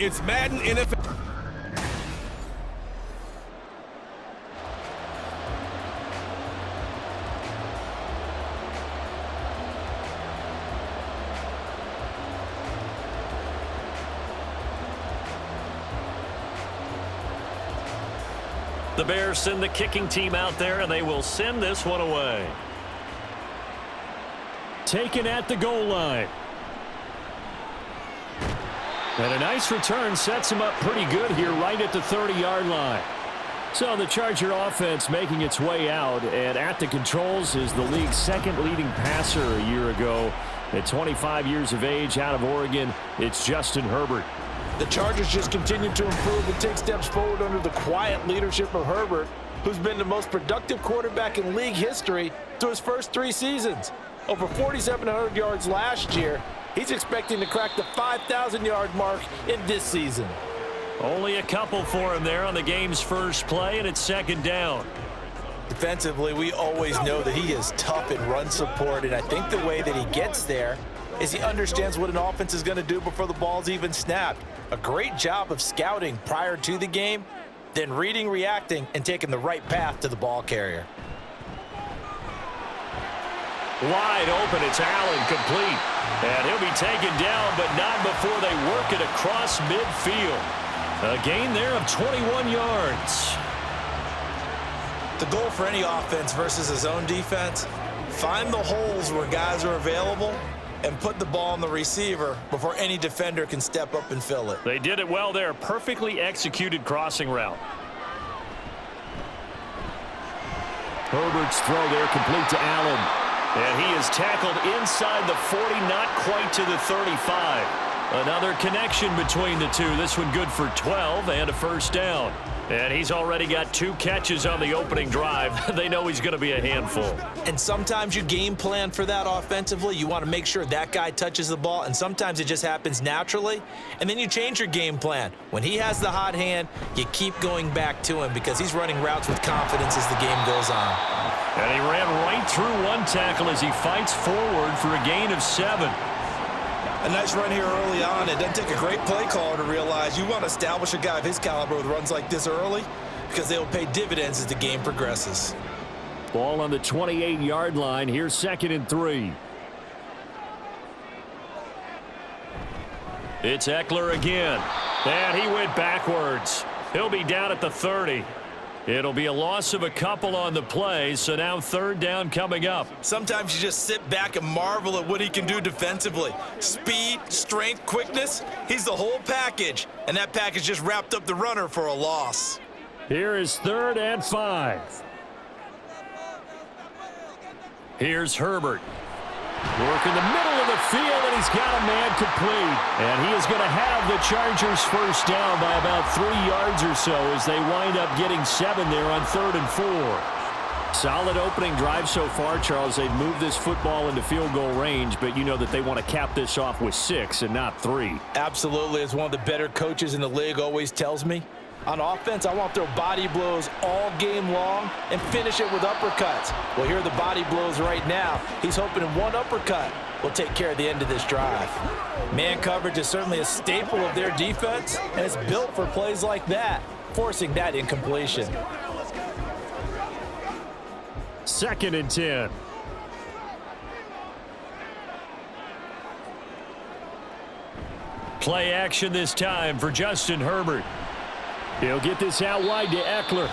It's Madden NFL. The Bears send the kicking team out there, and they will send this one away. Taken at the goal line. And a nice return sets him up pretty good here right at the 30-yard line. So the Charger offense making its way out, and at the controls is the league's second leading passer a year ago. At 25 years of age, out of Oregon, it's Justin Herbert. The Chargers just continue to improve and take steps forward under the quiet leadership of Herbert, who's been the most productive quarterback in league history through his first 3 seasons. Over 4,700 yards last year. He's expecting to crack the 5,000-yard mark in this season. Only a couple for him there on the game's first play, and it's second down. Defensively, we always know that he is tough in run support, and I think the way that he gets there is he understands what an offense is going to do before the ball's even snapped. A great job of scouting prior to the game, then reading, reacting, and taking the right path to the ball carrier. Wide open, it's Allen, complete. And he'll be taken down, but not before they work it across midfield. A gain there of 21 yards. The goal for any offense versus his own defense, find the holes where guys are available and put the ball on the receiver before any defender can step up and fill it. They did it well there. Perfectly executed crossing route. Herbert's throw there complete to Allen. And he is tackled inside the 40, not quite to the 35. Another connection between the two. This one good for 12 and a first down. And he's already got 2 catches on the opening drive. They know he's going to be a handful. And sometimes you game plan for that offensively. You want to make sure that guy touches the ball, and sometimes it just happens naturally. And then you change your game plan. When he has the hot hand, you keep going back to him because he's running routes with confidence as the game goes on. And he ran right through one tackle as he fights forward for a gain of 7. A nice run here early on. It doesn't take a great play caller to realize you want to establish a guy of his caliber with runs like this early because they will pay dividends as the game progresses. Ball on the 28-yard line. Here's 2nd and 3. It's Eckler again. And he went backwards. He'll be down at the 30. It'll be a loss of a couple on the play, so now 3rd down coming up. Sometimes you just sit back and marvel at what he can do defensively. Speed, strength, quickness, he's the whole package. And that package just wrapped up the runner for a loss. Here is 3rd and 5. Here's Herbert. Work in the middle of the field, and he's got a man complete. And he is going to have the Chargers first down by about 3 yards or so as they wind up getting 7 there on 3rd and 4. Solid opening drive so far, Charles. They've moved this football into field goal range, but you know that they want to cap this off with 6 and not 3. Absolutely. As one of the better coaches in the league always tells me, on offense, I want to throw body blows all game long and finish it with uppercuts. Well, here are the body blows right now. He's hoping one uppercut will take care of the end of this drive. Man coverage is certainly a staple of their defense, and it's built for plays like that, forcing that incompletion. 2nd and 10. Play action this time for Justin Herbert. He'll get this out wide to Eckler.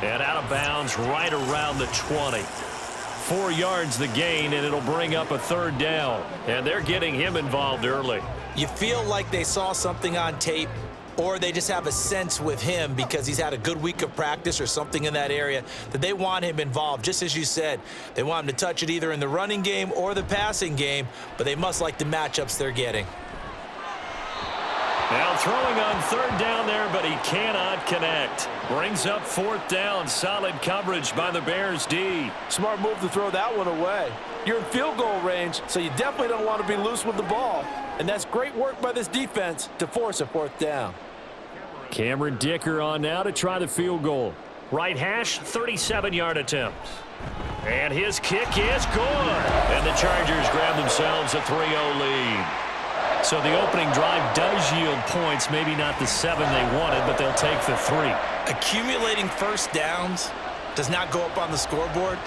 And out of bounds right around the 20. 4 yards the gain, and it'll bring up a 3rd down. And they're getting him involved early. You feel like they saw something on tape, or they just have a sense with him because he's had a good week of practice or something in that area that they want him involved. Just as you said, they want him to touch it either in the running game or the passing game, but they must like the matchups they're getting. Now throwing on 3rd down there, but he cannot connect. Brings up 4th down. Solid coverage by the Bears D. Smart move to throw that one away. You're in field goal range, so you definitely don't want to be loose with the ball. And that's great work by this defense to force a 4th down. Cameron Dicker on now to try the field goal. Right hash, 37-yard attempt. And his kick is good. And the Chargers grab themselves a 3-0 lead. So the opening drive does yield points, maybe not the 7 they wanted, but they'll take the 3. Accumulating first downs does not go up on the scoreboard,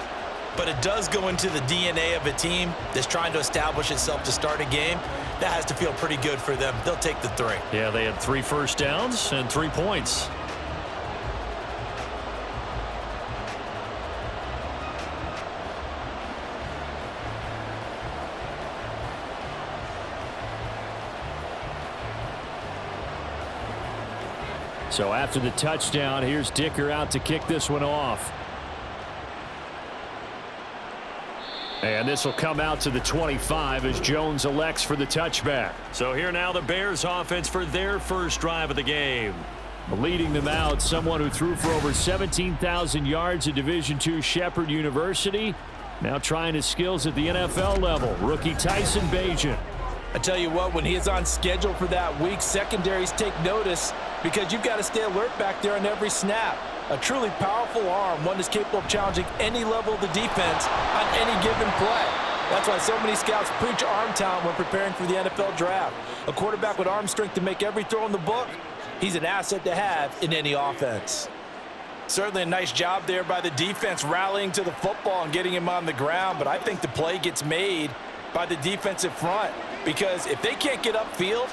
but it does go into the DNA of a team that's trying to establish itself to start a game. That has to feel pretty good for them. They'll take the 3. Yeah, they had 3 first downs and 3 points. So after the touchdown, here's Dicker out to kick this one off. And this will come out to the 25 as Jones elects for the touchback. So here now the Bears offense for their first drive of the game. Leading them out, someone who threw for over 17,000 yards at Division II Shepherd University. Now trying his skills at the NFL level. Rookie Tyson Bagent. I tell you what, when he is on schedule for that week, secondaries take notice because you've got to stay alert back there on every snap. A truly powerful arm, one that's capable of challenging any level of the defense on any given play. That's why so many scouts preach arm talent when preparing for the NFL draft. A quarterback with arm strength to make every throw in the book, he's an asset to have in any offense. Certainly a nice job there by the defense rallying to the football and getting him on the ground, but I think the play gets made by the defensive front because if they can't get upfield,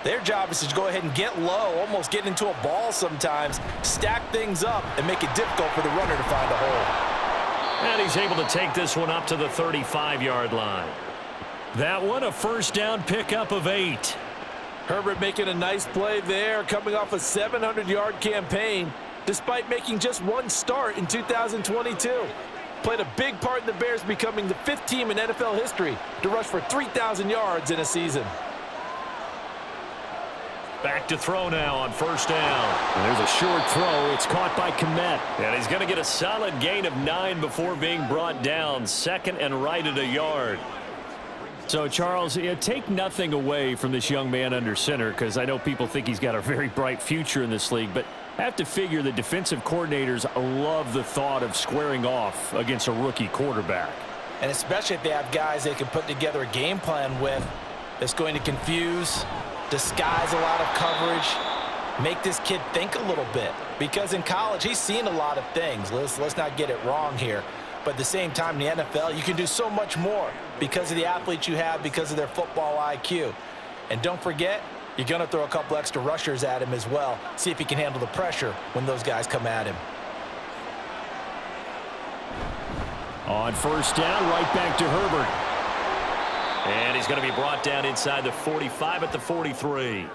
their job is to go ahead and get low, almost get into a ball sometimes, stack things up, and make it difficult for the runner to find a hole. And he's able to take this one up to the 35-yard line. That one, a first down pickup of 8. Herbert making a nice play there, coming off a 700-yard campaign, despite making just one start in 2022. Played a big part in the Bears becoming the 5th team in NFL history to rush for 3,000 yards in a season. Back to throw now on first down. And there's a short throw. It's caught by Kmet. And he's going to get a solid gain of 9 before being brought down. Second and right at a yard. So, Charles, take nothing away from this young man under center because I know people think he's got a very bright future in this league. But I have to figure the defensive coordinators love the thought of squaring off against a rookie quarterback. And especially if they have guys they can put together a game plan with that's going to confuse, disguise a lot of coverage, make this kid think a little bit. Because in college, he's seen a lot of things. Let's not get it wrong here. But at the same time, in the NFL, you can do so much more because of the athletes you have, because of their football IQ. And don't forget, you're going to throw a couple extra rushers at him as well. See if he can handle the pressure when those guys come at him. On first down, right back to Herbert. And he's going to be brought down inside the 45 at the 43.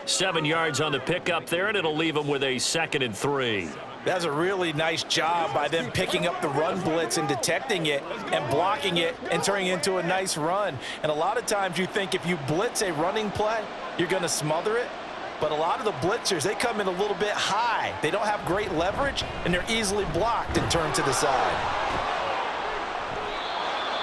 7 yards on the pickup there, and it'll leave him with a 2nd and 3. That's a really nice job by them picking up the run blitz and detecting it and blocking it and turning it into a nice run. And a lot of times you think if you blitz a running play, you're going to smother it. But a lot of the blitzers, they come in a little bit high. They don't have great leverage, and they're easily blocked and turned to the side.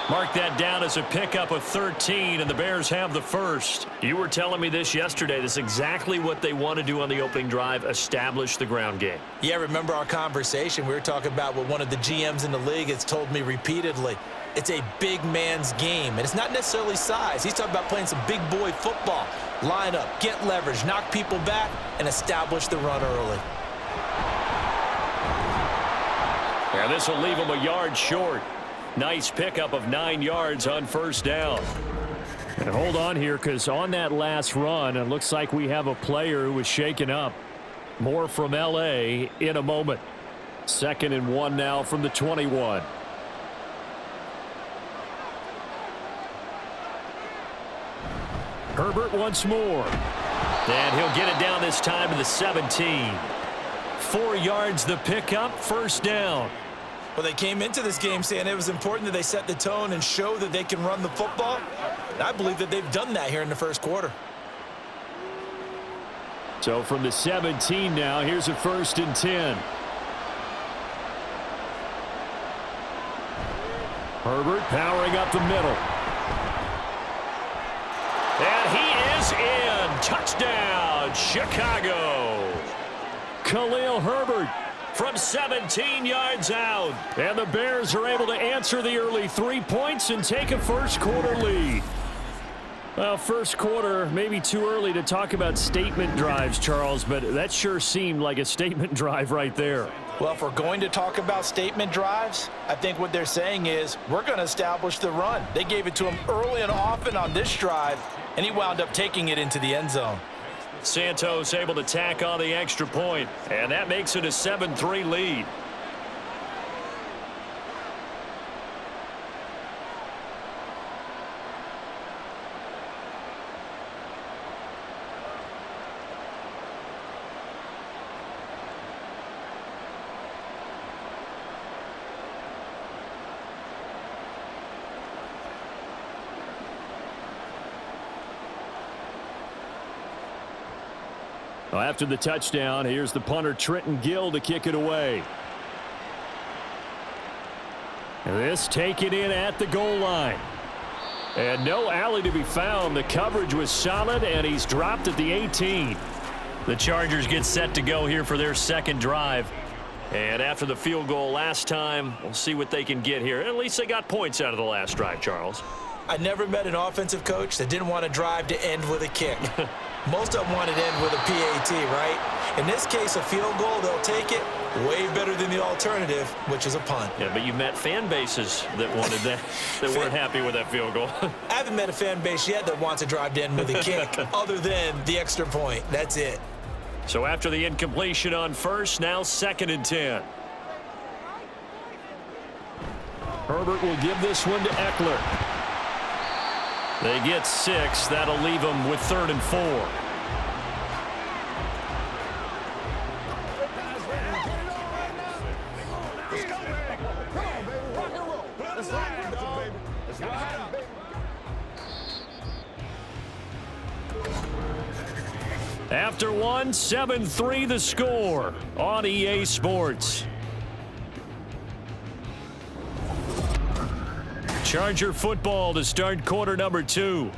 Mark that down as a pickup of 13, and the Bears have the first. You were telling me this yesterday. This is exactly what they want to do on the opening drive, establish the ground game. Yeah, remember our conversation? We were talking about what one of the GMs in the league has told me repeatedly. It's a big man's game, and it's not necessarily size. He's talking about playing some big boy football. Line up, get leverage, knock people back, and establish the run early. Yeah, this will leave him a yard short. Nice pickup of 9 yards on first down. And hold on here, because on that last run, it looks like we have a player who was shaken up. More from L.A. in a moment. 2nd and 1 now from the 21. Herbert once more. And he'll get it down this time to the 17. 4 yards the pickup, first down. Well, they came into this game saying it was important that they set the tone and show that they can run the football. And I believe that they've done that here in the first quarter. So from the 17 now, here's a 1st and 10. Herbert powering up the middle. And he is in. Touchdown, Chicago. Khalil Herbert from 17 yards out. And the Bears are able to answer the early 3 points and take a first quarter lead. Well, first quarter, maybe too early to talk about statement drives, Charles, but that sure seemed like a statement drive right there. Well, if we're going to talk about statement drives, I think what they're saying is we're going to establish the run. They gave it to him early and often on this drive, and he wound up taking it into the end zone. Santos able to tack on the extra point, and that makes it a 7-3 lead. Well, after the touchdown, here's the punter Trenton Gill to kick it away. This taken in at the goal line. And no alley to be found. The coverage was solid, and he's dropped at the 18. The Chargers get set to go here for their second drive. And after the field goal last time, we'll see what they can get here. At least they got points out of the last drive, Charles. I never met an offensive coach that didn't want to drive to end with a kick. Most of them want to end with a PAT, right? In this case, a field goal, they'll take it. Way better than the alternative, which is a punt. Yeah, but you met fan bases that wanted that, that weren't happy with that field goal. I haven't met a fan base yet that wants to drive to end with a kick other than the extra point. That's it. So after the incompletion on first, now 2nd and 10. Herbert will give this one to Eckler. They get 6. That'll leave them with 3rd and 4. After one, 7-3 the score on EA Sports. Charger football to start quarter number 2.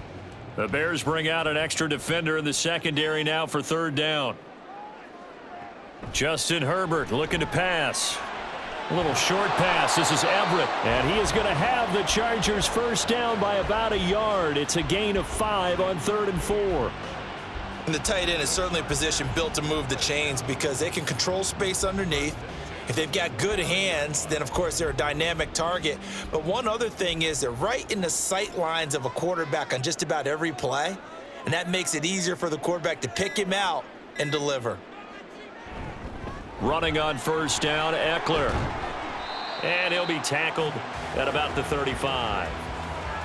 The Bears bring out an extra defender in the secondary now for 3rd down. Justin Herbert looking to pass. A little short pass. This is Everett, and he is going to have the Chargers first down by about a yard. It's a gain of 5 on 3rd and 4. And the tight end is certainly a position built to move the chains because they can control space underneath. If they've got good hands, then, of course, they're a dynamic target. But one other thing is they're right in the sight lines of a quarterback on just about every play, and that makes it easier for the quarterback to pick him out and deliver. Running on first down, Eckler. And he'll be tackled at about the 35.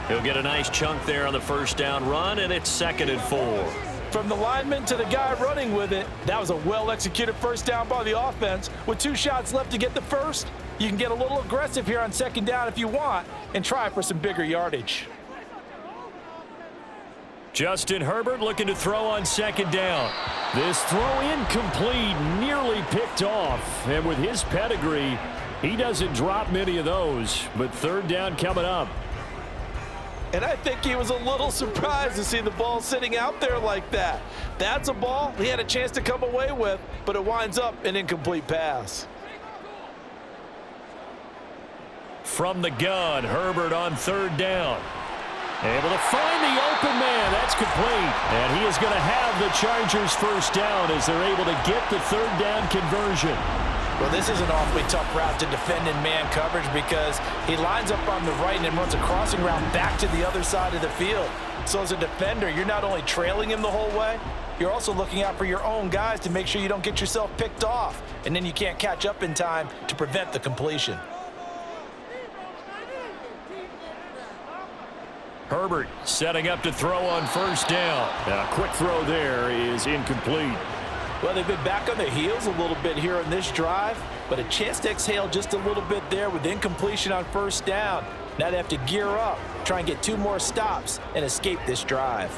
He'll get a nice chunk there on the first down run, and it's 2nd and 4. From the lineman to the guy running with it, that was a well-executed first down by the offense. With 2 shots left to get the first, you can get a little aggressive here on 2nd down if you want and try for some bigger yardage. Justin Herbert looking to throw on 2nd down. This throw incomplete, nearly picked off. And with his pedigree, he doesn't drop many of those. But 3rd down coming up. And I think he was a little surprised to see the ball sitting out there like that. That's a ball he had a chance to come away with, but it winds up an incomplete pass. From the gun, Herbert on 3rd down. Able to find the open man. That's complete. And he is going to have the Chargers first down as they're able to get the 3rd down conversion. Well, this is an awfully tough route to defend in man coverage because he lines up on the right and then runs a crossing route back to the other side of the field. So as a defender, you're not only trailing him the whole way, you're also looking out for your own guys to make sure you don't get yourself picked off, and then you can't catch up in time to prevent the completion. Herbert setting up to throw on first down. A quick throw there is incomplete. Well, they've been back on their heels a little bit here in this drive, but a chance to exhale just a little bit there with incompletion on first down. Now they have to gear up, try and get 2 more stops, and escape this drive.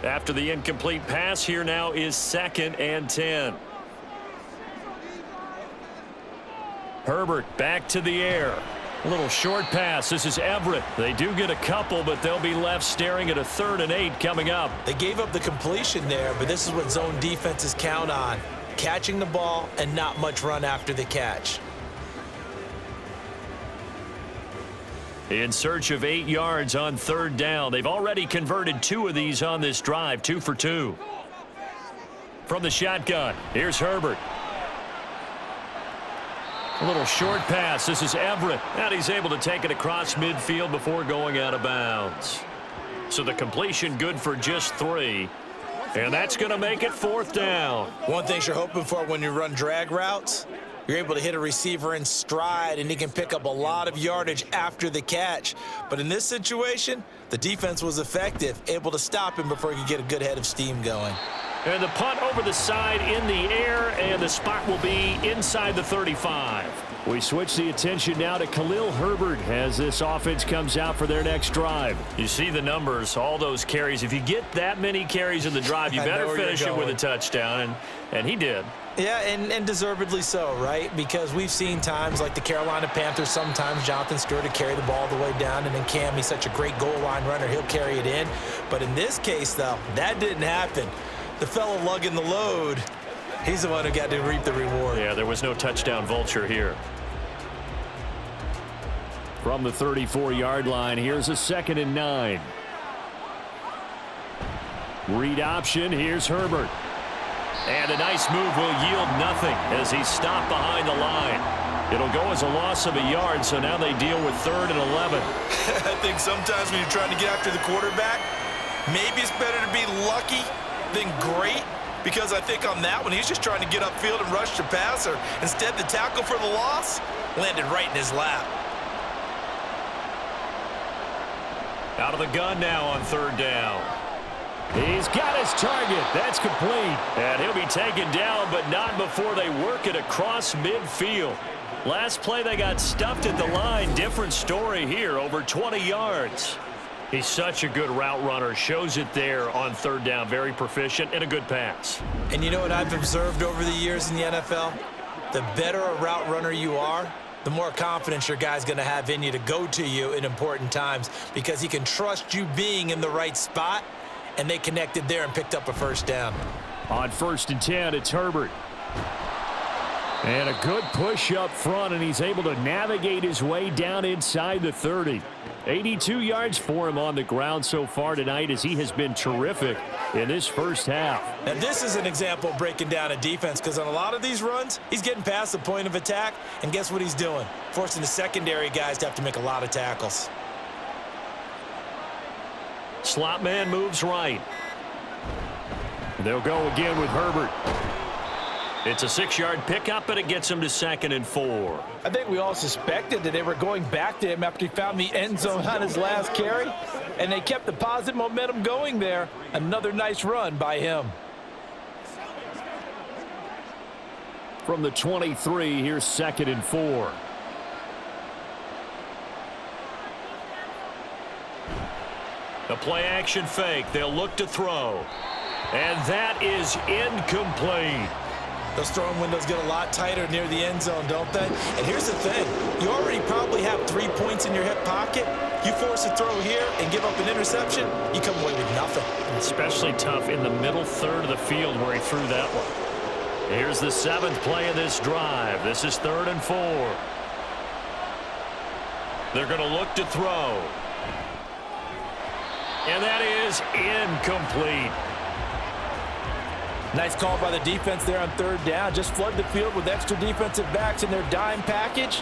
After the incomplete pass, here now is 2nd and 10. Herbert back to the air. A little short pass. This is Everett. They do get a couple, but they'll be left staring at a 3rd and 8 coming up. They gave up the completion there, but this is what zone defenses count on. Catching the ball and not much run after the catch. in search of 8 yards on 3rd down. They've already converted 2 of these on this drive, 2 for 2. From the shotgun, here's Herbert. A little short pass. This is Everett. And he's able to take it across midfield before going out of bounds. So the completion good for just 3. And that's going to make it 4th down. One thing you're hoping for when you run drag routes, you're able to hit a receiver in stride, and he can pick up a lot of yardage after the catch. But in this situation, the defense was effective, able to stop him before he could get a good head of steam going. And the punt over the side in the air, and the spot will be inside the 35. We switch the attention now to Khalil Herbert as this offense comes out for their next drive. You see the numbers, all those carries. If you get that many carries in the drive, you better finish it with a touchdown, and he did. Yeah, and deservedly so, right? Because we've seen times like the Carolina Panthers, sometimes Jonathan Stewart to carry the ball all the way down, and then Cam, he's such a great goal line runner, he'll carry it in. But in this case, though, that didn't happen. The fellow lugging the load, he's the one who got to reap the reward. Yeah, there was no touchdown vulture here. From the 34-yard line, here's a 2nd and 9. Read option, here's Herbert. And a nice move will yield nothing as he's stopped behind the line. It'll go as a loss of a yard, so now they deal with 3rd and 11. I think sometimes when you're trying to get after the quarterback, maybe it's better to be lucky than great, because I think on that one, he's just trying to get upfield and rush the passer. Instead, the tackle for the loss landed right in his lap. Out of the gun now on 3rd down. He's got his target. That's complete. And he'll be taken down, but not before they work it across midfield. Last play, they got stuffed at the line. Different story here, over 20 yards. He's such a good route runner. Shows it there on 3rd down. Very proficient and a good pass. And you know what I've observed over the years in the NFL? The better a route runner you are, the more confidence your guy's going to have in you to go to you in important times, because he can trust you being in the right spot, and they connected there and picked up a 1st down. On 1st and 10, it's Herbert. And a good push up front, and he's able to navigate his way down inside the 30. 82 yards for him on the ground so far tonight, as he has been terrific in this first half. Now, this is an example of breaking down a defense, because on a lot of these runs, he's getting past the point of attack, and guess what he's doing? Forcing the secondary guys to have to make a lot of tackles. Slot man moves right. They'll go again with Herbert. It's a 6-yard pickup, and it gets him to 2nd and 4. I think we all suspected that they were going back to him after he found the end zone on his last carry, and they kept the positive momentum going there. Another nice run by him. From the 23, here's 2nd and 4. The play-action fake. They'll look to throw. And that is incomplete. Those throwing windows get a lot tighter near the end zone, don't they? And here's the thing. You already probably have 3 points in your hip pocket. You force a throw here and give up an interception, you come away with nothing. Especially tough in the middle 3rd of the field where he threw that one. Here's the 7th play of this drive. This is 3rd and 4. They're going to look to throw. And that is incomplete. Nice call by the defense there on 3rd down. Just flood the field with extra defensive backs in their dime package.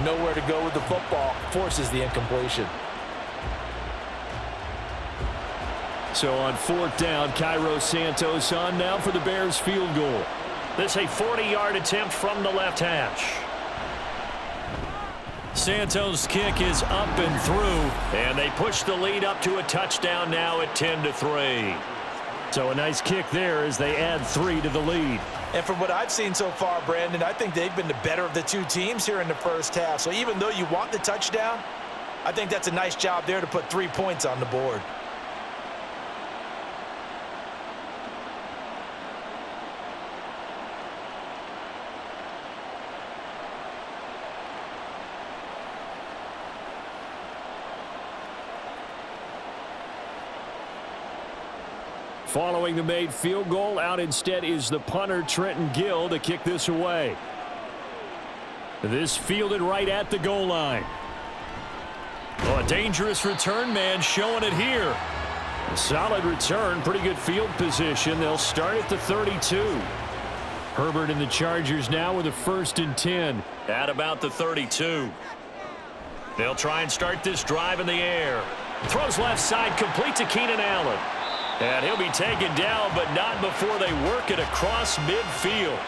Nowhere to go with the football. Forces the incompletion. So on 4th down, Cairo Santos on now for the Bears field goal. This a 40-yard attempt from the left hash. Santos' kick is up and through, and they push the lead up to a touchdown now at 10-3. So a nice kick there as they add 3 to the lead. And from what I've seen so far, Brandon, I think they've been the better of the 2 teams here in the first half. So even though you want the touchdown, I think that's a nice job there to put 3 points on the board. Following the made field goal, out instead is the punter, Trenton Gill, to kick this away. This fielded right at the goal line. Oh, a dangerous return man showing it here. A solid return, pretty good field position. They'll start at the 32. Herbert and the Chargers now with a 1st and 10 at about the 32. They'll try and start this drive in the air. Throws left side, complete to Keenan Allen. And he'll be taken down, but not before they work it across midfield.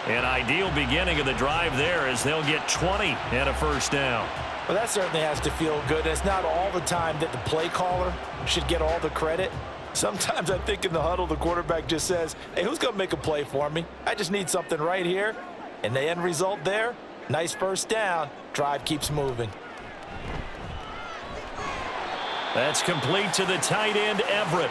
An ideal beginning of the drive there as they'll get 20 and a 1st down. Well, that certainly has to feel good. It's not all the time that the play caller should get all the credit. Sometimes I think in the huddle, the quarterback just says, hey, who's going to make a play for me? I just need something right here. And the end result there, nice 1st down. Drive keeps moving. That's complete to the tight end, Everett.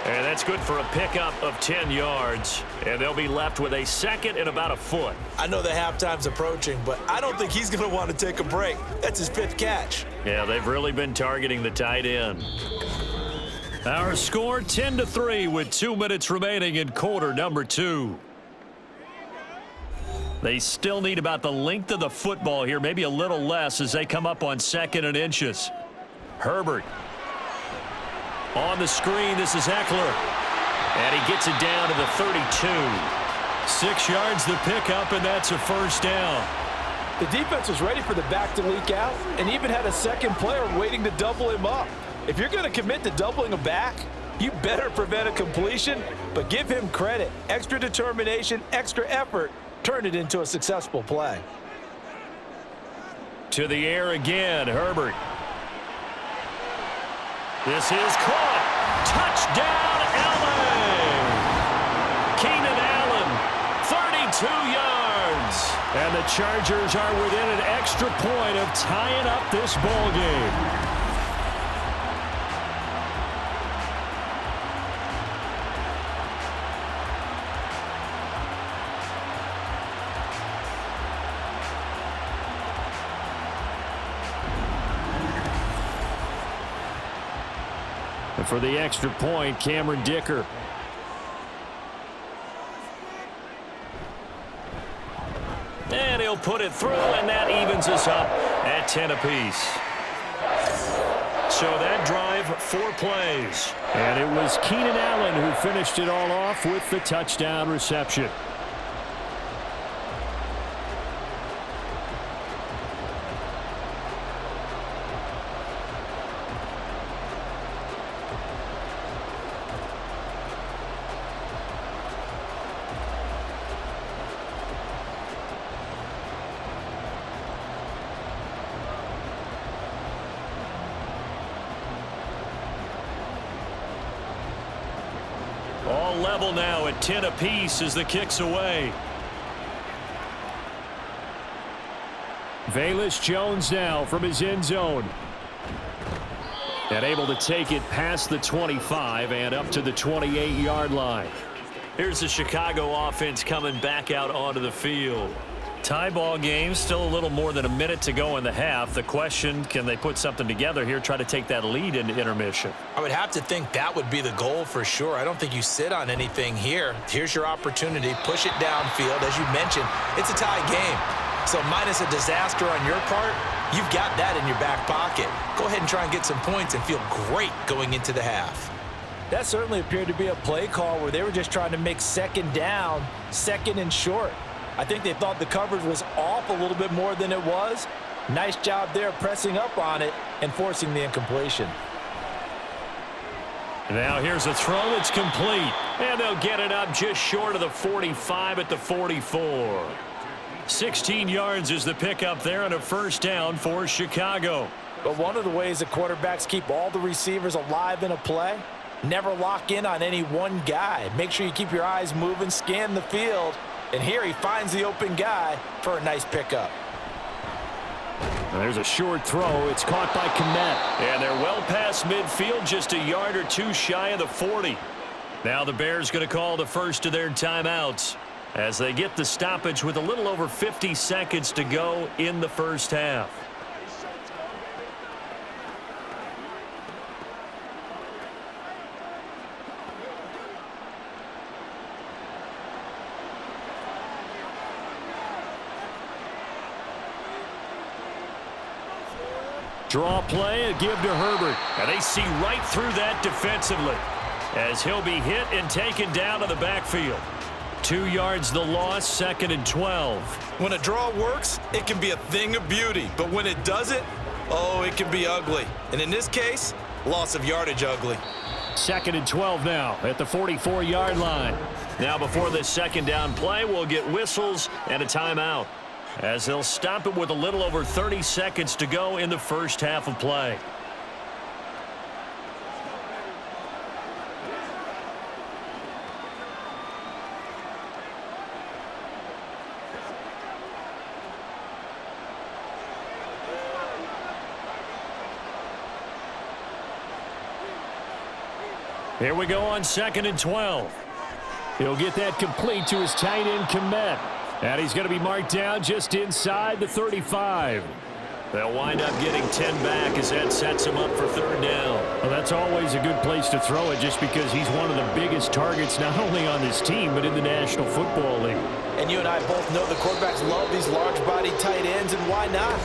And that's good for a pickup of 10 yards. And they'll be left with a 2nd and about a foot. I know the halftime's approaching, but I don't think he's going to want to take a break. That's his 5th catch. Yeah, they've really been targeting the tight end. Our score 10-3 with 2 minutes remaining in quarter number 2. They still need about the length of the football here, maybe a little less as they come up on 2nd and inches. Herbert on the screen. This is Eckler. And he gets it down to the 32. 6 yards the pickup, and that's a 1st down. The defense was ready for the back to leak out and even had a 2nd player waiting to double him up. If you're going to commit to doubling a back, you better prevent a completion, but give him credit. Extra determination, extra effort, turn it into a successful play. To the air again, Herbert. This is caught. Touchdown, LA! Keenan Allen, 32 yards. And the Chargers are within an extra point of tying up this ball game. And for the extra point, Cameron Dicker. And he'll put it through, and that evens us up at 10 apiece. So that drive, 4 plays. And it was Keenan Allen who finished it all off with the touchdown reception. All level now at 10 apiece as the kick's away. Velus Jones now from his end zone. And able to take it past the 25 and up to the 28-yard line. Here's the Chicago offense coming back out onto the field. Tie ball game, still a little more than a minute to go in the half. The question, can they put something together here, try to take that lead into intermission? I would have to think that would be the goal for sure. I don't think you sit on anything here. Here's your opportunity. Push it downfield. As you mentioned, it's a tie game. So minus a disaster on your part, you've got that in your back pocket. Go ahead and try and get some points and feel great going into the half. That certainly appeared to be a play call where they were just trying to make 2nd down, 2nd and short. I think they thought the coverage was off a little bit more than it was. Nice job there pressing up on it and forcing the incompletion. Now here's a throw. It's complete. And they'll get it up just short of the 45 at the 44. 16 yards is the pickup there and a 1st down for Chicago. But one of the ways that quarterbacks keep all the receivers alive in a play, never lock in on any one guy. Make sure you keep your eyes moving, scan the field. And here he finds the open guy for a nice pickup. There's a short throw. It's caught by Kmet. And they're well past midfield, just a yard or two shy of the 40. Now the Bears going to call the first of their timeouts as they get the stoppage with a little over 50 seconds to go in the first half. Draw play and give to Herbert. And they see right through that defensively as he'll be hit and taken down to the backfield. 2 yards the loss, 2nd and 12. When a draw works, it can be a thing of beauty. But when it doesn't, oh, it can be ugly. And in this case, loss of yardage ugly. 2nd and 12 now at the 44-yard line. Now before this second down play, we'll get whistles and a timeout, as they'll stop it with a little over 30 seconds to go in the first half of play. Here we go on 2nd and 12. He'll get that complete to his tight end, Komet. And he's going to be marked down just inside the 35. They'll wind up getting 10 back as that sets him up for 3rd down. Well, that's always a good place to throw it just because he's one of the biggest targets not only on this team but in the National Football League. And you and I both know the quarterbacks love these large-body tight ends, and why not?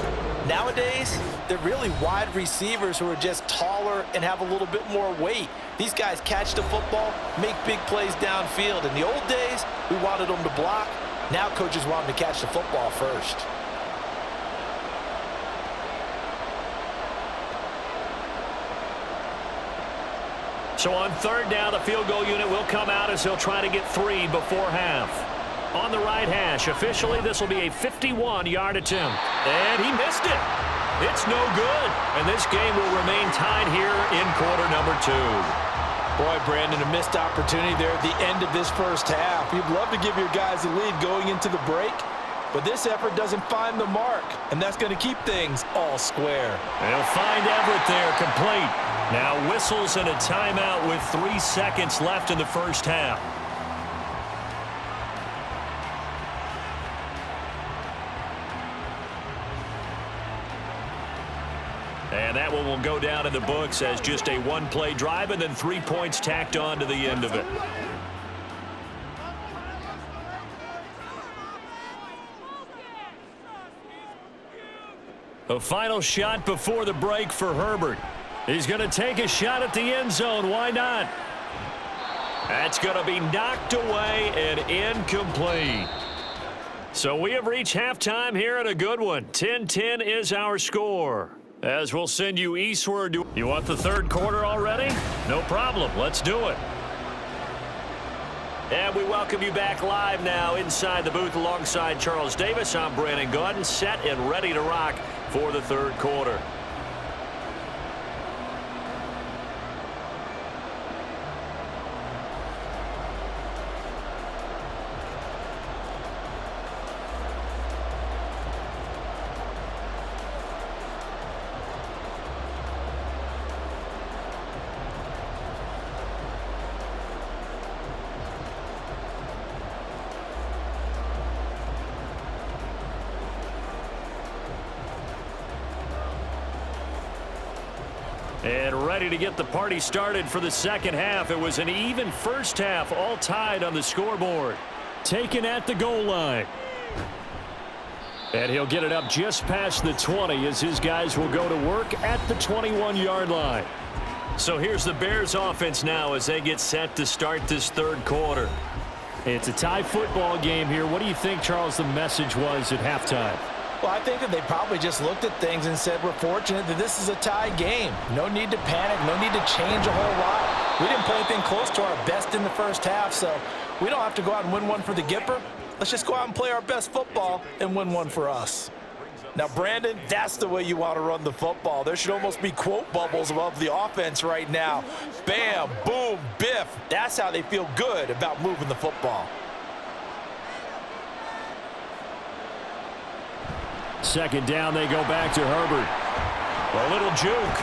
Nowadays, they're really wide receivers who are just taller and have a little bit more weight. These guys catch the football, make big plays downfield. In the old days, we wanted them to block. Now coaches want them to catch the football first. So on 3rd down, the field goal unit will come out as he'll try to get 3 before half. On the right hash, officially this will be a 51-yard attempt. And he missed it. It's no good. And this game will remain tied here in quarter number 2. Boy, Brandon, a missed opportunity there at the end of this first half. You'd love to give your guys a lead going into the break, but this effort doesn't find the mark, and that's going to keep things all square. They'll find Everett there, complete. Now whistles and a timeout with 3 seconds left in the first half. And that one will go down in the books as just a one-play drive and then 3 points tacked on to the end of it. A final shot before the break for Herbert. He's going to take a shot at the end zone. Why not? That's going to be knocked away and incomplete. So we have reached halftime here at a good one. 10-10 is our score. As we'll send you eastward. You want the 3rd quarter already? No problem. Let's do it. And we welcome you back live now inside the booth alongside Charles Davis. I'm Brandon Gordon, set and ready to rock for the 3rd quarter. And ready to get the party started for the second half. It was an even first half, all tied on the scoreboard. Taken at the goal line. And he'll get it up just past the 20 as his guys will go to work at the 21-yard line. So here's the Bears offense now as they get set to start this 3rd quarter. It's a tie football game here. What do you think, Charles, the message was at halftime? Well, I think that they probably just looked at things and said, we're fortunate that this is a tie game. No need to panic. No need to change a whole lot. We didn't play anything close to our best in the first half, so we don't have to go out and win one for the Gipper. Let's just go out and play our best football and win one for us. Now, Brandon, that's the way you want to run the football. There should almost be quote bubbles above the offense right now. Bam, boom, biff. That's how they feel good about moving the football. 2nd down, they go back to Herbert. A little juke.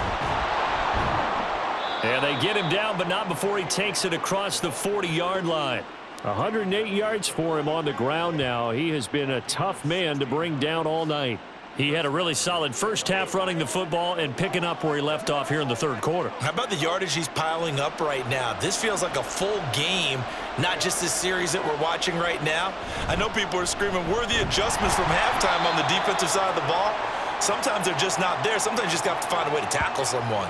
And they get him down, but not before he takes it across the 40-yard line. 108 yards for him on the ground now. He has been a tough man to bring down all night. He had a really solid first half running the football and picking up where he left off here in the 3rd quarter. How about the yardage he's piling up right now? This feels like a full game, not just this series that we're watching right now. I know people are screaming, where are the adjustments from halftime on the defensive side of the ball? Sometimes they're just not there. Sometimes you just got to find a way to tackle someone.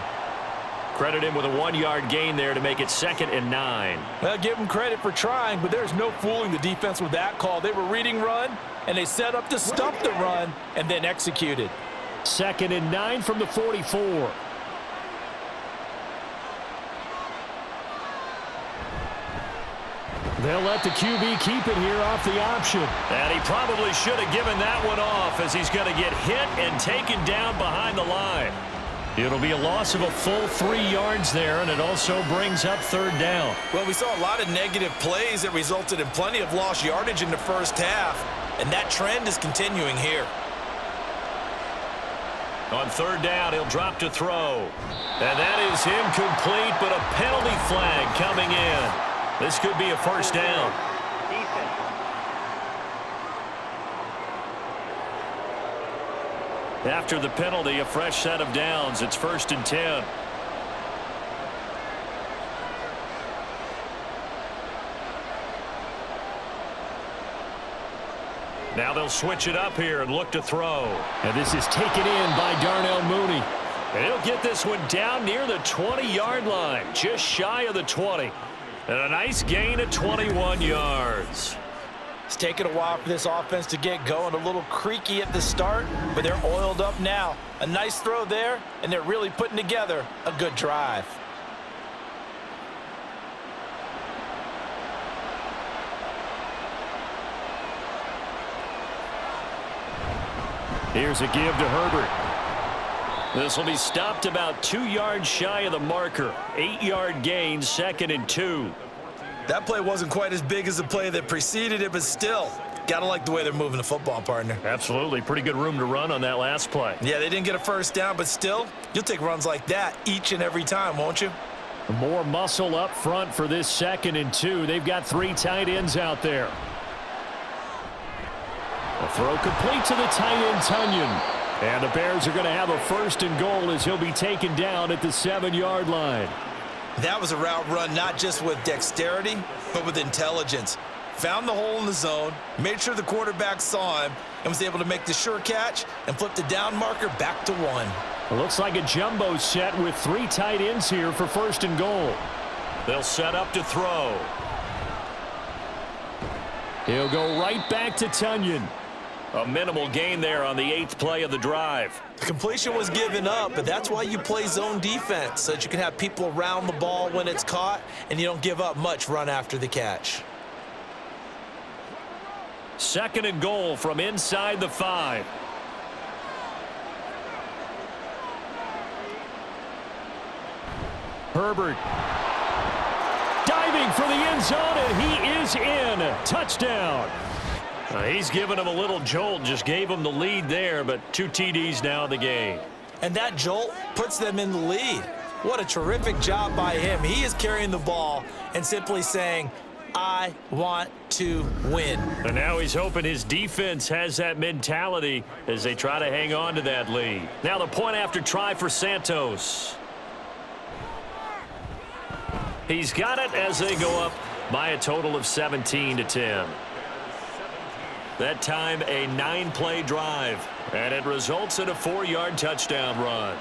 Credit him with a 1-yard gain there to make it 2nd and 9. Well, give him credit for trying, but there's no fooling the defense with that call. They were reading run, and they set up to stump the run and then executed. 2nd and 9 from the 44. They'll let the QB keep it here off the option. And he probably should have given that one off as he's going to get hit and taken down behind the line. It'll be a loss of a full 3 yards there, and it also brings up 3rd down. Well, we saw a lot of negative plays that resulted in plenty of lost yardage in the first half, and that trend is continuing here. On 3rd down, he'll drop to throw. And that is incomplete, but a penalty flag coming in. This could be a 1st down. After the penalty, a fresh set of downs. It's 1st and 10. Now they'll switch it up here and look to throw. And this is taken in by Darnell Mooney. And he'll get this one down near the 20-yard line, just shy of the 20. And a nice gain of 21 yards. It's taken a while for this offense to get going. A little creaky at the start, but they're oiled up now. A nice throw there, and they're really putting together a good drive. Here's a give to Herbert. This will be stopped about 2 yards shy of the marker. 8-yard gain, 2nd and 2. That play wasn't quite as big as the play that preceded it, but still, gotta like the way they're moving the football, partner. Absolutely. Pretty good room to run on that last play. Yeah, they didn't get a 1st down, but still, you'll take runs like that each and every time, won't you? More muscle up front for this 2nd and 2. They've got 3 tight ends out there. A throw complete to the tight end, Tunyon. And the Bears are going to have a 1st and goal as he'll be taken down at the 7-yard line. That was a route run not just with dexterity, but with intelligence. Found the hole in the zone, made sure the quarterback saw him, and was able to make the sure catch and flip the down marker back to 1. It looks like a jumbo set with 3 tight ends here for 1st and goal. They'll set up to throw. He'll go right back to Tunyon. A minimal gain there on the 8th play of the drive. The completion was given up, but that's why you play zone defense, so that you can have people around the ball when it's caught, and you don't give up much run after the catch. 2nd and goal from inside the 5. Herbert diving for the end zone, and he is in. Touchdown. He's given him a little jolt, just gave him the lead there, but 2 TDs now in the game. And that jolt puts them in the lead. What a terrific job by him. He is carrying the ball and simply saying, I want to win. And now he's hoping his defense has that mentality as they try to hang on to that lead. Now the point after try for Santos. He's got it as they go up by a total of 17-10. That time a 9-play drive, and it results in a 4-yard touchdown run.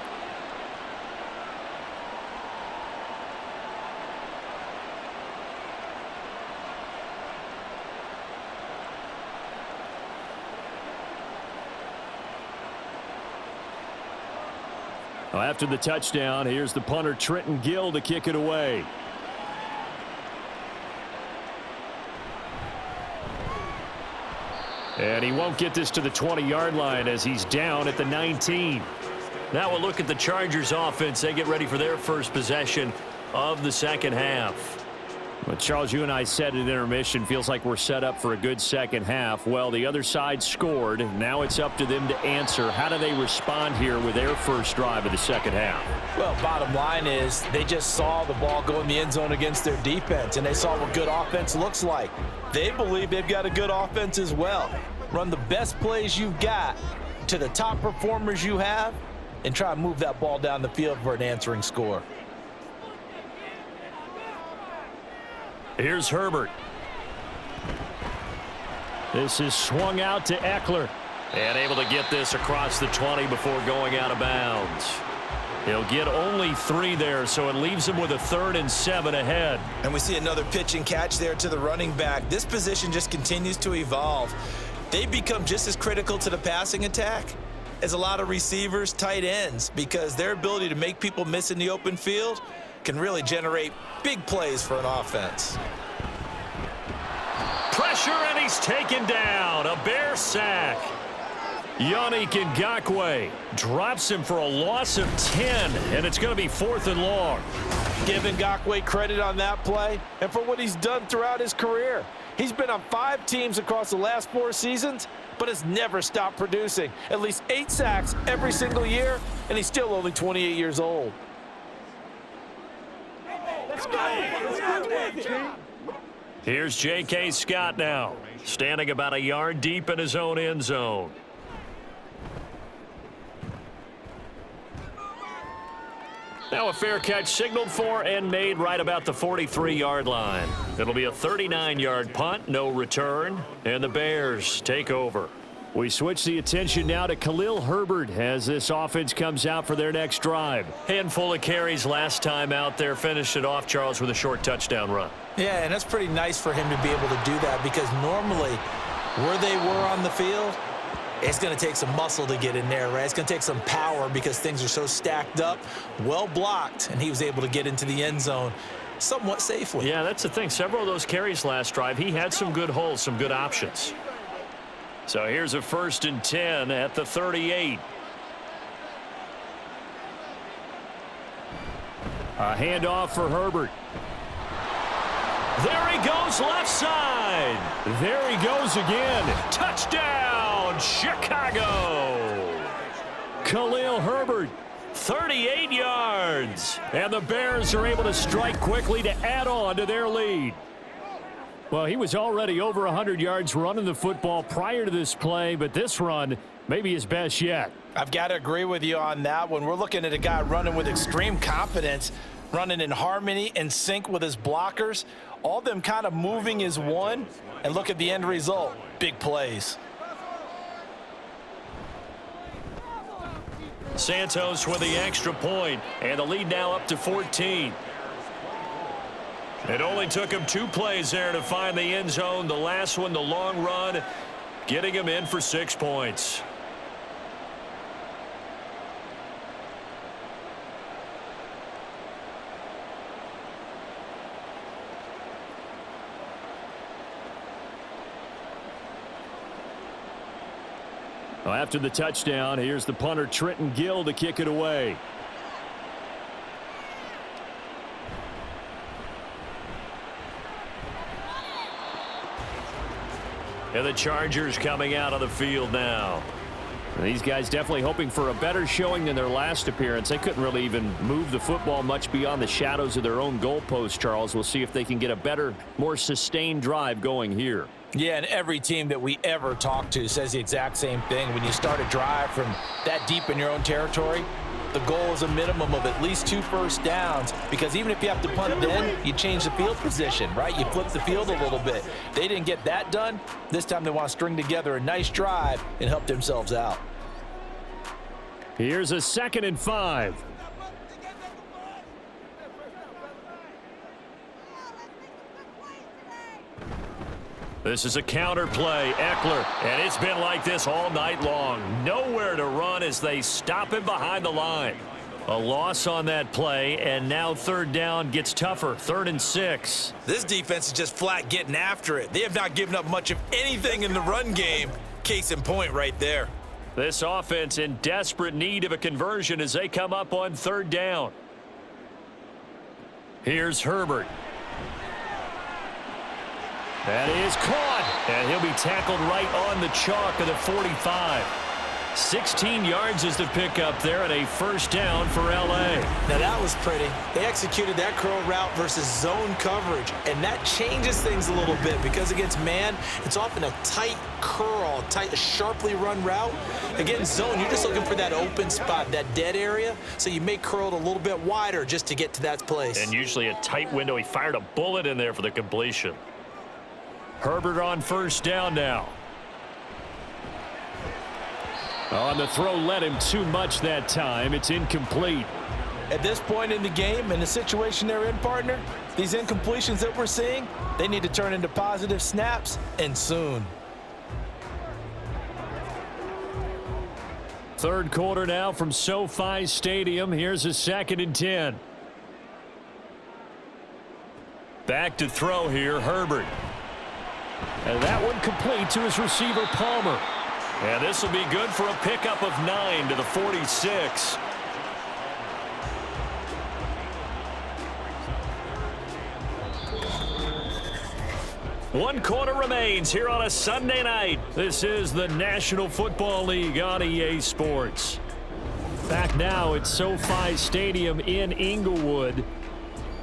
Well, after the touchdown, here's the punter Trenton Gill to kick it away. And he won't get this to the 20-yard line as he's down at the 19. Now we'll look at the Chargers offense. They get ready for their first possession of the 2nd half. Well, Charles, you and I said at intermission, feels like we're set up for a good 2nd half. Well, the other side scored. Now it's up to them to answer. How do they respond here with their first drive of the 2nd half? Well, bottom line is they just saw the ball go in the end zone against their defense, and they saw what good offense looks like. They believe they've got a good offense as well. Run the best plays you've got to the top performers you have and try to move that ball down the field for an answering score. Here's Herbert. This is swung out to Eckler. And able to get this across the 20 before going out of bounds. He'll get only 3 there, so it leaves him with a 3rd and 7 ahead. And we see another pitch and catch there to the running back. This position just continues to evolve. They become just as critical to the passing attack as a lot of receivers, tight ends, because their ability to make people miss in the open field can really generate big plays for an offense. Pressure, and he's taken down. A Bear sack. Yannick Ngakoue drops him for a loss of 10, and it's going to be 4th and long. Give Ngakoue credit on that play and for what he's done throughout his career. He's been on 5 teams across the last 4 seasons, but has never stopped producing. At least 8 sacks every single year, and he's still only 28 years old. Let's go. Here's J.K. Scott now, standing about a yard deep in his own end zone. Now a fair catch signaled for and made right about the 43-yard line. It'll be a 39-yard punt, no return, and the Bears take over. We switch the attention now to Khalil Herbert as this offense comes out for their next drive. Handful of carries last time out there. Finished it off, Charles, with a short touchdown run. Yeah, and that's pretty nice for him to be able to do that because normally where they were on the field, it's going to take some muscle to get in there, right? It's going to take some power because things are so stacked up, well blocked, and he was able to get into the end zone somewhat safely. Yeah, that's the thing. Several of those carries last drive, he had some good holes, some good options. So here's a 1st and 10 at the 38. A handoff for Herbert. There he goes, left side. There he goes again. Touchdown, Chicago. Khalil Herbert, 38 yards. And the Bears are able to strike quickly to add on to their lead. Well, he was already over 100 yards running the football prior to this play, but this run may be his best yet. I've got to agree with you on that one. We're looking at a guy running with extreme confidence, running in harmony and sync with his blockers. All of them kind of moving as one, and look at the end result. Big plays. Santos with the extra point, and the lead now up to 14. It only took him 2 plays there to find the end zone. The last one, the long run, getting him in for 6 points. Well, after the touchdown, here's the punter Trenton Gill to kick it away. And the Chargers coming out on the field now. These guys definitely hoping for a better showing than their last appearance. They couldn't really even move the football much beyond the shadows of their own goalpost, Charles. We'll see if they can get a better, more sustained drive going here. Yeah, and every team that we ever talk to says the exact same thing. When you start a drive from that deep in your own territory, the goal is a minimum of at least 2 first downs, because even if you have to punt then, you change the field position, right? You flip the field a little bit. They didn't get that done. This time they want to string together a nice drive and help themselves out. Here's a 2nd and 5. This is a counter play, Eckler, and it's been like this all night long. Nowhere to run as they stop him behind the line. A loss on that play, and now 3rd down gets tougher, 3rd and 6. This defense is just flat getting after it. They have not given up much of anything in the run game. Case in point right there. This offense in desperate need of a conversion as they come up on 3rd down. Here's Herbert. That is caught, and he'll be tackled right on the chalk of the 45. 16 yards is the pickup there, and a 1st down for L.A. Now that was pretty. They executed that curl route versus zone coverage, and that changes things a little bit because against man, it's often a tight curl, a sharply run route. Against zone, you're just looking for that open spot, that dead area, so you may curl it a little bit wider just to get to that place. And usually a tight window. He fired a bullet in there for the completion. Herbert on 1st down now. On the throw, led him too much that time. It's incomplete. At this point in the game and the situation they're in, partner, these incompletions that we're seeing, they need to turn into positive snaps, and soon. Third quarter now from SoFi Stadium. Here's a 2nd and 10. Back to throw here, Herbert. And that one complete to his receiver, Palmer. And this will be good for a pickup of 9 to the 46. One quarter remains here on a Sunday night. This is the National Football League on EA Sports. Back now at SoFi Stadium in Inglewood.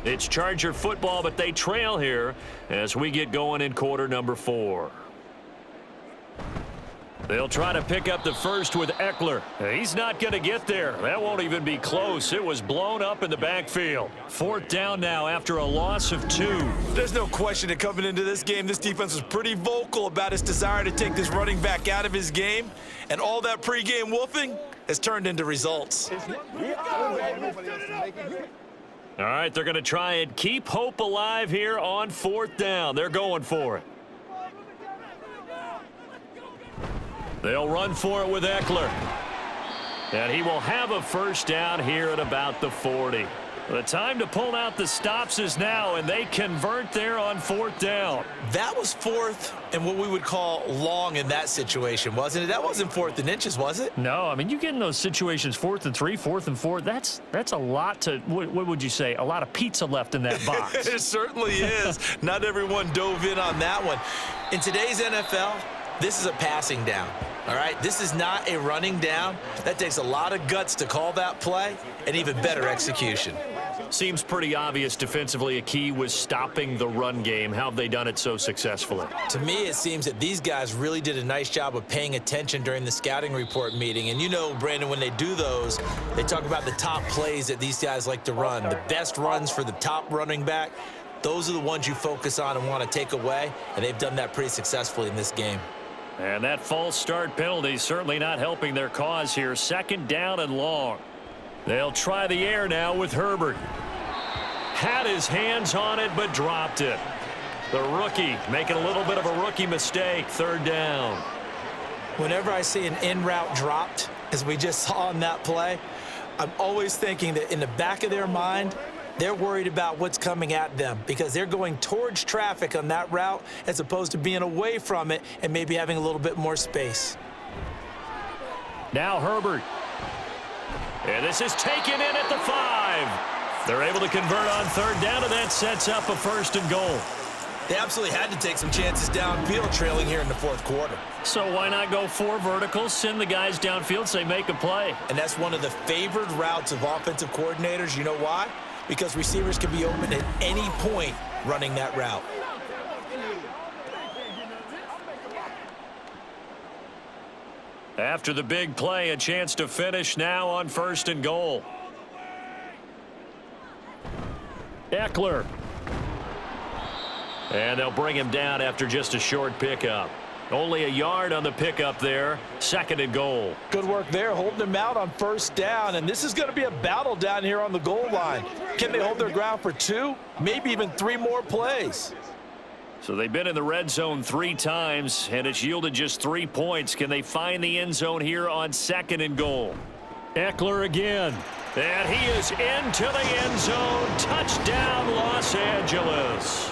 It's Charger football, but they trail here as we get going in quarter number 4. They'll try to pick up the first with Eckler. He's not going to get there. That won't even be close. It was blown up in the backfield. 4th down now after a loss of 2. There's no question that coming into this game, this defense was pretty vocal about its desire to take this running back out of his game. And all that pregame wolfing has turned into results. All right, they're going to try and keep hope alive here on 4th down. They're going for it. They'll run for it with Eckler. And he will have a first down here at about the 40. The time to pull out the stops is now, and they convert there on 4th down. That was 4th and what we would call long in that situation, wasn't it? That wasn't 4th and inches, was it? No, I mean, you get in those situations 4th and 3, 4th and 4. That's a lot to, what would you say, a lot of pizza left in that box. It certainly is. Not everyone dove in on that one. In today's NFL, this is a passing down. All right, this is not a running down. That takes a lot of guts to call that play and even better execution. Seems pretty obvious defensively a key was stopping the run game. How have they done it so successfully? To me, it seems that these guys really did a nice job of paying attention during the scouting report meeting. And you know, Brandon, when they do those, they talk about the top plays that these guys like to run, the best runs for the top running back. Those are the ones you focus on and want to take away, and they've done that pretty successfully in this game. And that false start penalty certainly not helping their cause here. 2nd down and long. They'll try the air now with Herbert. Had his hands on it, but dropped it. The rookie making a little bit of a rookie mistake. 3rd down. Whenever I see an in route dropped, as we just saw on that play, I'm always thinking that in the back of their mind, they're worried about what's coming at them because they're going towards traffic on that route as opposed to being away from it and maybe having a little bit more space. Now Herbert. And this is taken in at the 5. They're able to convert on 3rd down, and that sets up a 1st and goal. They absolutely had to take some chances downfield trailing here in the 4th quarter. So why not go 4 verticals, send the guys downfield, say make a play. And that's one of the favored routes of offensive coordinators. You know why? Because receivers can be open at any point running that route. After the big play, a chance to finish now on 1st and goal. Eckler. And they'll bring him down after just a short pickup. Only a yard on the pickup there. 2nd and goal. Good work there, holding him out on 1st down. And this is going to be a battle down here on the goal line. Can they hold their ground for 2, maybe even 3 more plays? So they've been in the red zone 3 times, and it's yielded just 3 points. Can they find the end zone here on 2nd and goal? Eckler again. And he is into the end zone. Touchdown, Los Angeles.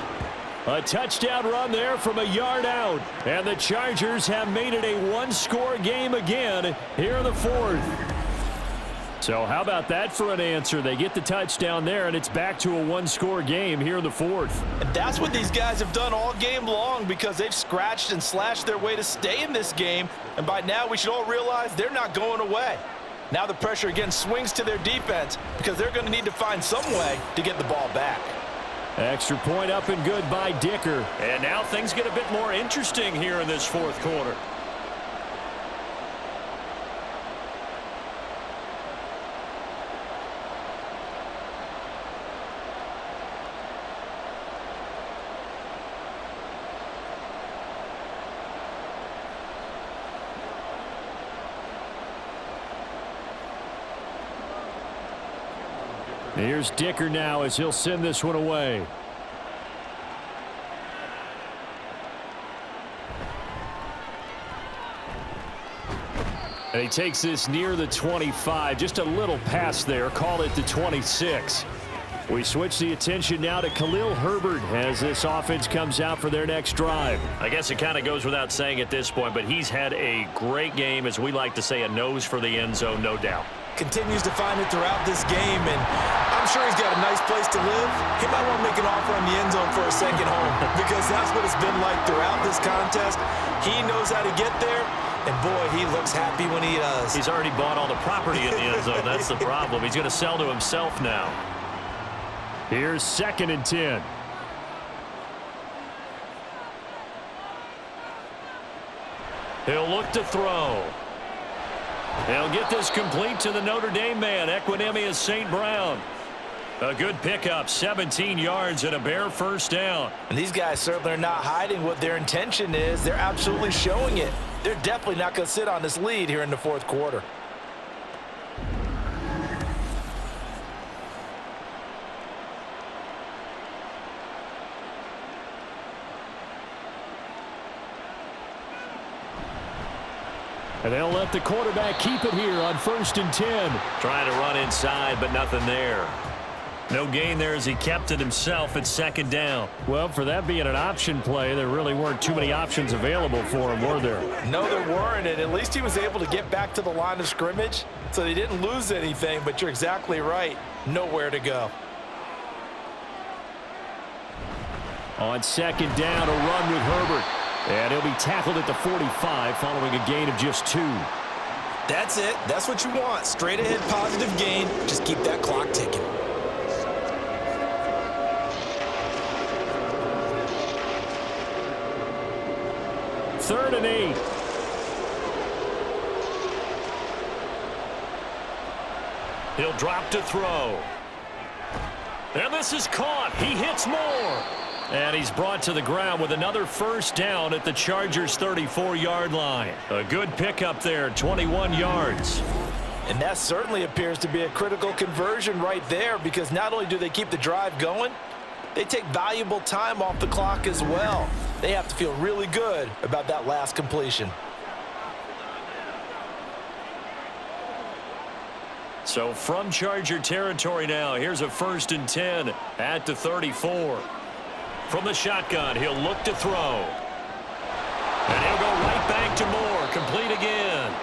A touchdown run there from a yard out. And the Chargers have made it a 1-score game again here in the 4th. So how about that for an answer? They get the touchdown there, and it's back to a 1-score game here in the 4th. And that's what these guys have done all game long because they've scratched and slashed their way to stay in this game. And by now, we should all realize they're not going away. Now the pressure again swings to their defense because they're going to need to find some way to get the ball back. Extra point up and good by Dicker. And now things get a bit more interesting here in this 4th quarter. Here's Dicker now as he'll send this one away. And he takes this near the 25. Just a little pass there. Call it the 26. We switch the attention now to Khalil Herbert as this offense comes out for their next drive. I guess it kind of goes without saying at this point, but he's had a great game, as we like to say, a nose for the end zone, no doubt. Continues to find it throughout this game, and I'm sure he's got a nice place to live. He might want to make an offer on the end zone for a second home because that's what it's been like throughout this contest. He knows how to get there, and boy, he looks happy when he does. He's already bought all the property in the end zone. That's the problem. He's going to sell to himself now. Here's 2nd and 10. He'll look to throw. He'll get this complete to the Notre Dame man, Equinemius St. Brown. A good pickup, 17 yards and a bare first down. And these guys certainly are not hiding what their intention is. They're absolutely showing it. They're definitely not going to sit on this lead here in the fourth quarter. And they'll let the quarterback keep it here on 1st and 10. Trying to run inside, but nothing there. No gain there as he kept it himself at 2nd down. Well, for that being an option play, there really weren't too many options available for him, were there? No, there weren't, and at least he was able to get back to the line of scrimmage, so they didn't lose anything, but you're exactly right. Nowhere to go. On 2nd down, a run with Herbert. And he'll be tackled at the 45 following a gain of just 2. That's it. That's what you want. Straight ahead positive gain. Just keep that clock ticking. Third and 8. He'll drop to throw. And this is caught. He hits more. And he's brought to the ground with another first down at the Chargers' 34-yard line. A good pickup there, 21 yards. And that certainly appears to be a critical conversion right there because not only do they keep the drive going, they take valuable time off the clock as well. They have to feel really good about that last completion. So from Charger territory now, here's a 1st and 10 at the 34. From the shotgun, he'll look to throw. And he'll go right back to Moore, complete again.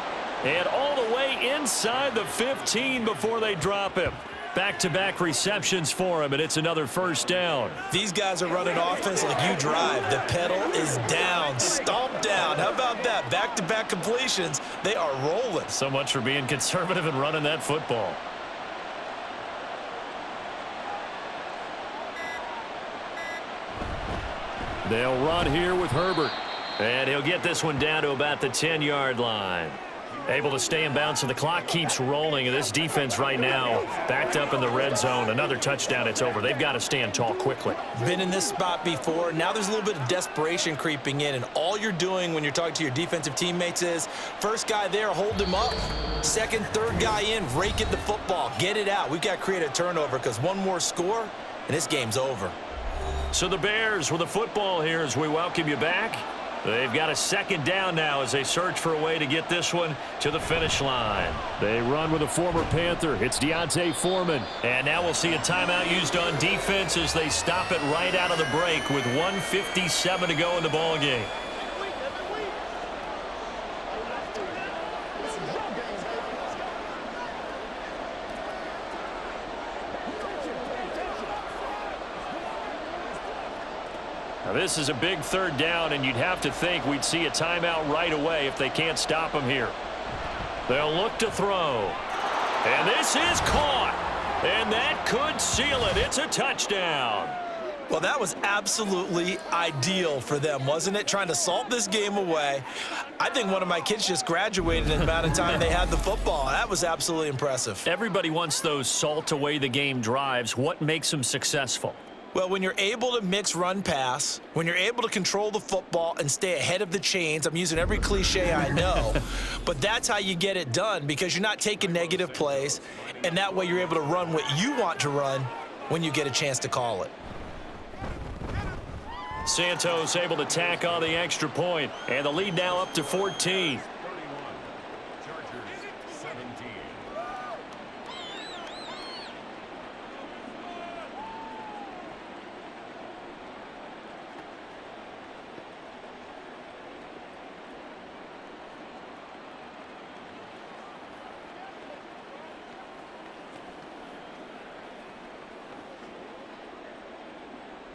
And all the way inside the 15 before they drop him. Back-to-back receptions for him, and it's another first down. These guys are running offense like you drive. The pedal is down, stomp down. How about that? Back-to-back completions. They are rolling. So much for being conservative and running that football. They'll run here with Herbert. And he'll get this one down to about the 10-yard line. Able to stay in bounds, and the clock keeps rolling. And this defense right now backed up in the red zone. Another touchdown, it's over. They've got to stand tall quickly. Been in this spot before. Now there's a little bit of desperation creeping in. And all you're doing when you're talking to your defensive teammates is, first guy there, hold him up. Second, third guy in, rake at the football. Get it out. We've got to create a turnover because one more score, and this game's over. So the Bears with the football here as we welcome you back. They've got a 2nd down now as they search for a way to get this one to the finish line. They run with a former Panther. It's Deontay Foreman. And now we'll see a timeout used on defense as they stop it right out of the break with 1:57 to go in the ballgame. Now this is a big 3rd down, and you'd have to think we'd see a timeout right away if they can't stop him here. They'll look to throw. And this is caught. And that could seal it. It's a touchdown. Well, that was absolutely ideal for them, wasn't it? Trying to salt this game away. I think one of my kids just graduated in the amount of time they had the football. That was absolutely impressive. Everybody wants those salt away the game drives. What makes them successful? Well, when you're able to mix run-pass, when you're able to control the football and stay ahead of the chains, I'm using every cliche I know, but that's how you get it done because you're not taking negative plays And that way you're able to run what you want to run when you get a chance to call it. Santos able to tack on the extra point, and the lead now up to 14.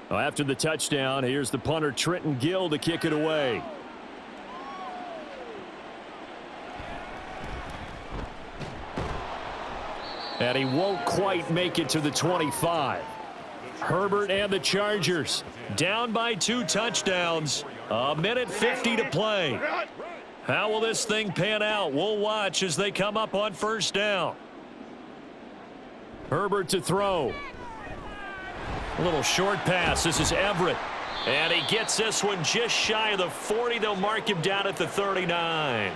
Well, after the touchdown, here's the punter Trenton Gill to kick it away. And he won't quite make it to the 25. Herbert and the Chargers down by 2 touchdowns. 1:50 to play. How will this thing pan out? We'll watch as they come up on first down. Herbert to throw. A little short pass. This is Everett. And he gets this one just shy of the 40. They'll mark him down at the 39.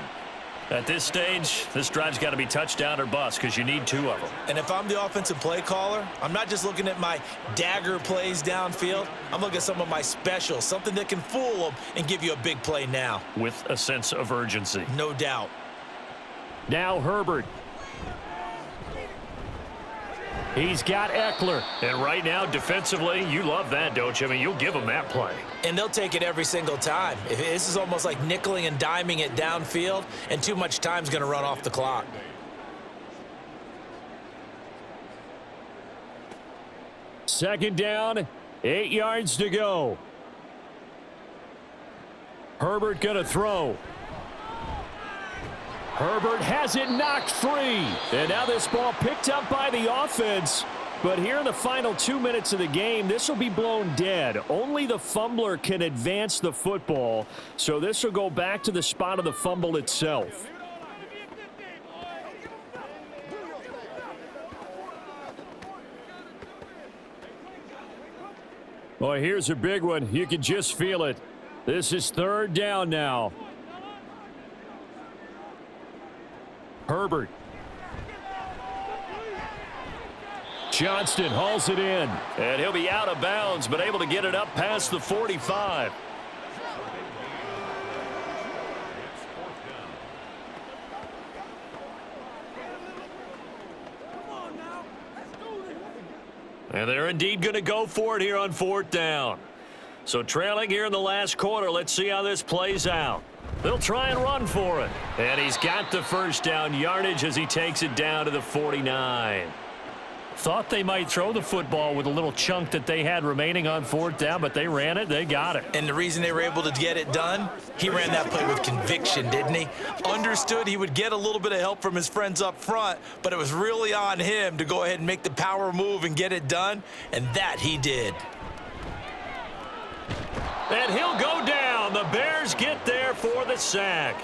At this stage, this drive's got to be touchdown or bust because you need 2 of them. And if I'm the offensive play caller, I'm not just looking at my dagger plays downfield. I'm looking at some of my specials, something that can fool them and give you a big play now. With a sense of urgency. No doubt. Now Herbert. He's got Eckler. And right now, defensively, you love that, don't you? I mean, you'll give them that play. And they'll take it every single time. This is almost like nickeling and diming it downfield, and too much time's going to run off the clock. Second down, 8 yards to go. Herbert going to throw. Herbert has it knocked free. And now this ball picked up by the offense. But here in the final 2 minutes of the game, this will be blown dead. Only the fumbler can advance the football. So this will go back to the spot of the fumble itself. Well, here's a big one. You can just feel it. This is third down now. Herbert. Johnston hauls it in. And he'll be out of bounds, but able to get it up past the 45. And they're indeed going to go for it here on 4th down. So trailing here in the last quarter, let's see how this plays out. They'll try and run for it. And he's got the first down yardage as he takes it down to the 49. Thought they might throw the football with a little chunk that they had remaining on 4th down, but they ran it. They got it. And the reason they were able to get it done, he ran that play with conviction, didn't he? Understood he would get a little bit of help from his friends up front, but it was really on him to go ahead and make the power move and get it done, and that he did. And he'll go down. The Bears get there for the sack.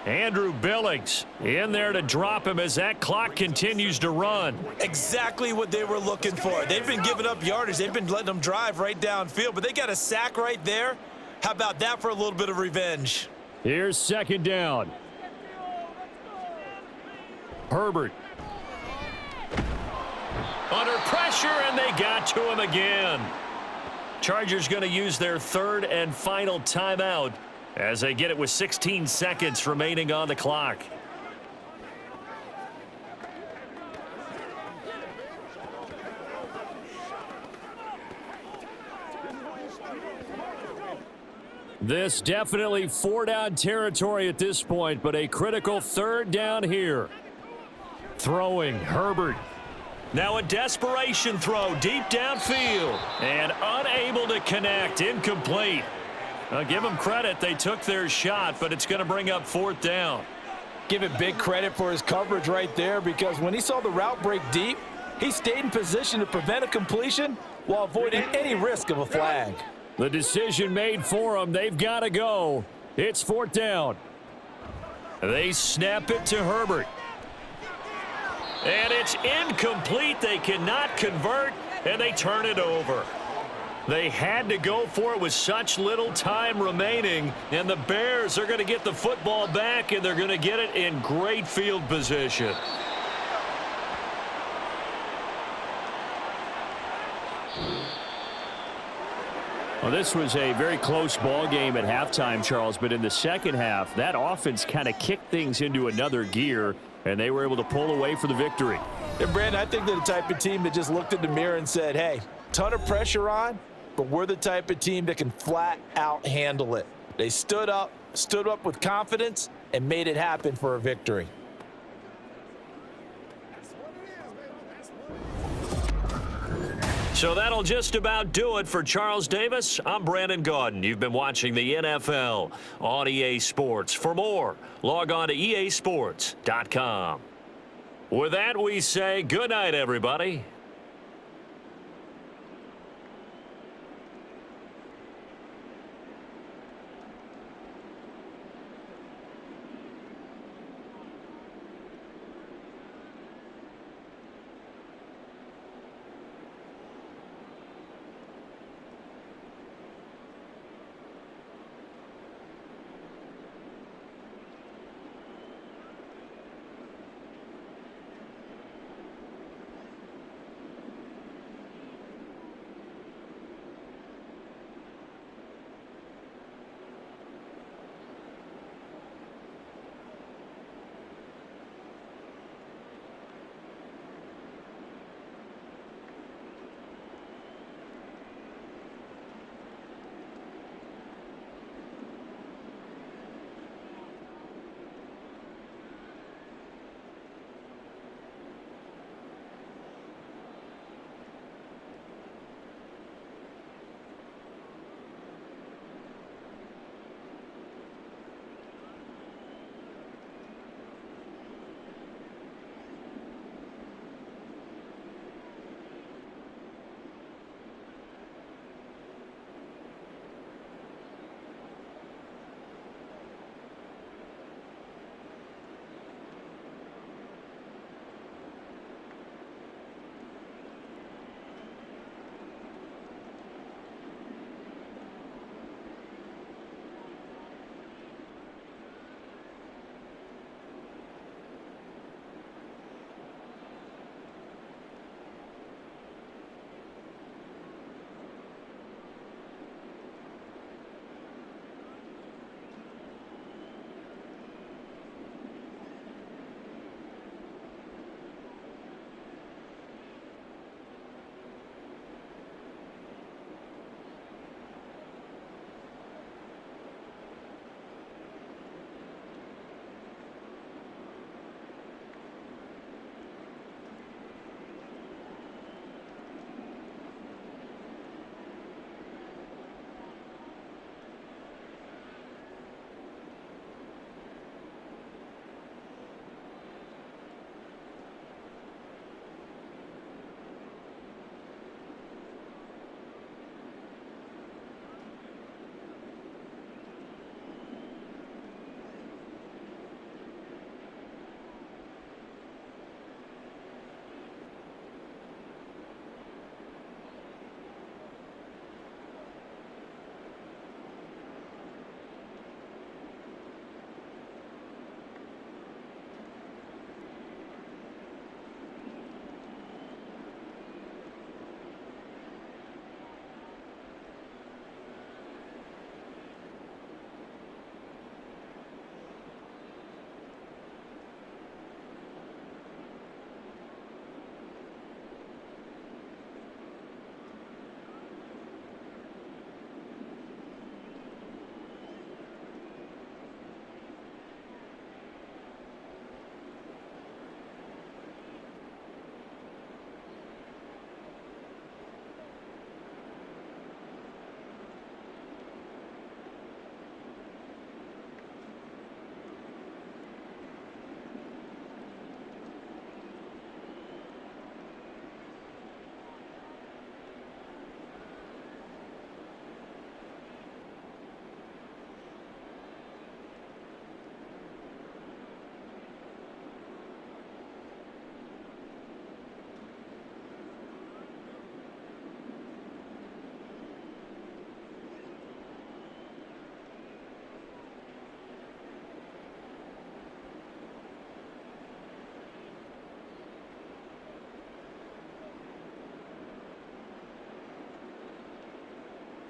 Andrew Billings in there to drop him as that clock continues to run. Exactly what they were looking for. They've been giving up yardage. They've been letting them drive right downfield, but they got a sack right there. How about that for a little bit of revenge? Here's second down. Herbert. Under pressure, and they got to him again. Chargers going to use their third and final timeout as they get it with 16 seconds remaining on the clock. This definitely 4-down territory at this point, but a critical 3rd down here. Throwing, Herbert. Now a desperation throw deep downfield and unable to connect. Incomplete. I'll give them credit. They took their shot, but it's going to bring up 4th down. Give it big credit for his coverage right there, because when he saw the route break deep, he stayed in position to prevent a completion while avoiding any risk of a flag. The decision made for them. They've got to go. It's 4th down. They snap it to Herbert. And it's incomplete. They cannot convert, and they turn it over. They had to go for it with such little time remaining, and the Bears are going to get the football back, and they're going to get it in great field position. Well, this was a very close ball game at halftime, Charles, but in the second half, that offense kind of kicked things into another gear, and they were able to pull away for the victory. And Brandon, I think they're the type of team that just looked in the mirror and said, hey, ton of pressure on, but we're the type of team that can flat out handle it. They stood up with confidence, and made it happen for a victory. So that'll just about do it for Charles Davis. I'm Brandon Gaudin. You've been watching the NFL on EA Sports. For more, log on to easports.com. With that, we say good night, everybody.